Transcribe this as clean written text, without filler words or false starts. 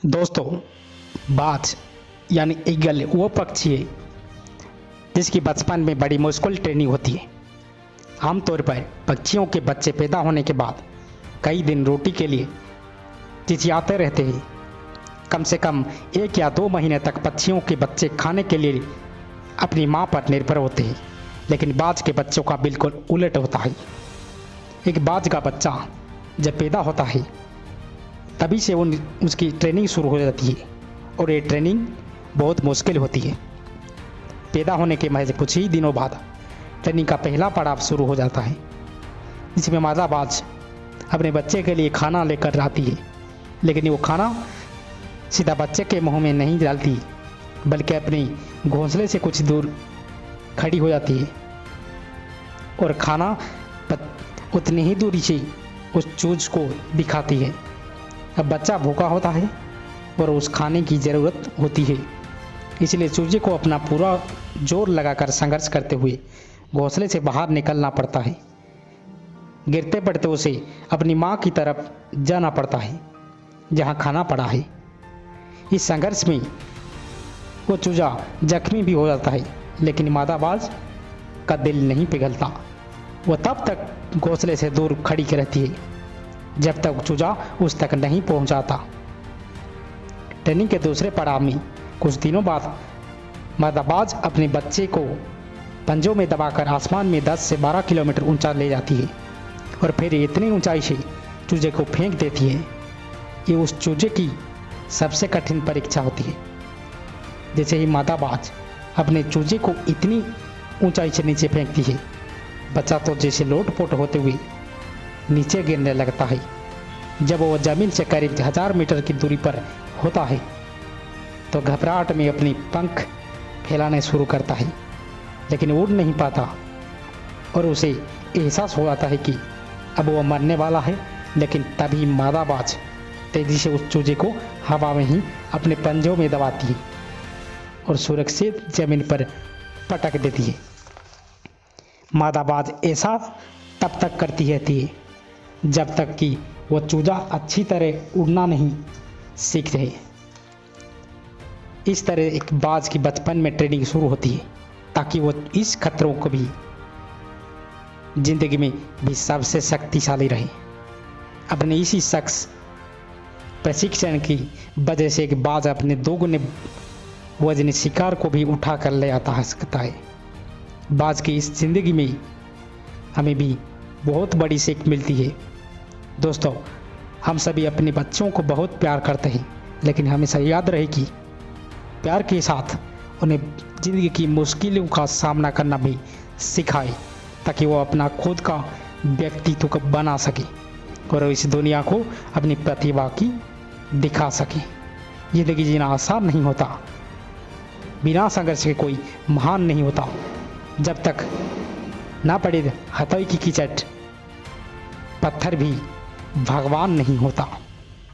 दोस्तों, बाज यानी ईगल वो पक्षी है जिसकी बचपन में बड़ी मुश्किल ट्रेनिंग होती है। आमतौर पर पक्षियों के बच्चे पैदा होने के बाद कई दिन रोटी के लिए चिचियाते रहते हैं। कम से कम 1 या 2 महीने तक पक्षियों के बच्चे खाने के लिए अपनी मां पर निर्भर होते हैं, लेकिन बाज के बच्चों का बिल्कुल उलट होता है। एक बाज का बच्चा जब पैदा होता है तभी से उसकी ट्रेनिंग शुरू हो जाती है और ये ट्रेनिंग बहुत मुश्किल होती है। पैदा होने के महज कुछ ही दिनों बाद ट्रेनिंग का पहला पड़ाव शुरू हो जाता है, जिसमें मादा बाज अपने बच्चे के लिए खाना लेकर आती है, लेकिन वो खाना सीधा बच्चे के मुंह में नहीं डालती, बल्कि अपनी घोंसले से कुछ दूर खड़ी हो जाती है और खाना उतनी ही दूरी से उस चूज को दिखाती है। अब बच्चा भूखा होता है और उस खाने की ज़रूरत होती है, इसलिए चूजे को अपना पूरा जोर लगाकर संघर्ष करते हुए घोंसले से बाहर निकलना पड़ता है। गिरते पड़ते उसे अपनी मां की तरफ जाना पड़ता है जहां खाना पड़ा है। इस संघर्ष में वो चूजा जख्मी भी हो जाता है, लेकिन मादा बाज का दिल नहीं पिघलता। वो तब तक घोंसले से दूर खड़ी रहती है जब तक चूजा उस तक नहीं पहुंच जाता। ट्रेनिंग के दूसरे पड़ाव में कुछ दिनों बाद मादा बाज अपने बच्चे को पंजों में दबाकर आसमान में 10 से 12 किलोमीटर ऊंचा ले जाती है और फिर इतनी ऊंचाई से चूजे को फेंक देती है। ये उस चूजे की सबसे कठिन परीक्षा होती है। जैसे ही मादा बाज अपने चूजे को इतनी ऊंचाई से नीचे फेंकती है, बच्चा तो जैसे लोटपोट होते हुए नीचे गिरने लगता है। जब वो ज़मीन से करीब 1000 मीटर की दूरी पर होता है तो घबराहट में अपनी पंख फैलाने शुरू करता है, लेकिन उड़ नहीं पाता और उसे एहसास हो जाता है कि अब वो मरने वाला है। लेकिन तभी मादा बाज तेज़ी से उस चूजे को हवा में ही अपने पंजों में दबाती है और सुरक्षित ज़मीन पर पटक देती है। मादा बाज ऐसा तब तक करती रहती है जब तक कि वो चूजा अच्छी तरह उड़ना नहीं सीख जाए। इस तरह एक बाज की बचपन में ट्रेनिंग शुरू होती है ताकि वो इस खतरों को भी जिंदगी में भी सबसे शक्तिशाली रहे। अपने इसी शख्स प्रशिक्षण की वजह से एक बाज अपने 2 गुने वजनी शिकार को भी उठा कर ले आता है सकता है। बाज की इस जिंदगी में हमें भी बहुत बड़ी सीख मिलती है। दोस्तों, हम सभी अपने बच्चों को बहुत प्यार करते हैं, लेकिन हमेशा याद रहे कि प्यार के साथ उन्हें ज़िंदगी की मुश्किलों का सामना करना भी सिखाए, ताकि वो अपना खुद का व्यक्तित्व को बना सके और इस दुनिया को अपनी प्रतिभा की दिखा सके। ज़िंदगी जीना आसान नहीं होता, बिना संघर्ष के कोई महान नहीं होता। जब तक ना पड़े हथौड़ी की कीचट, पत्थर भी भगवान नहीं होता।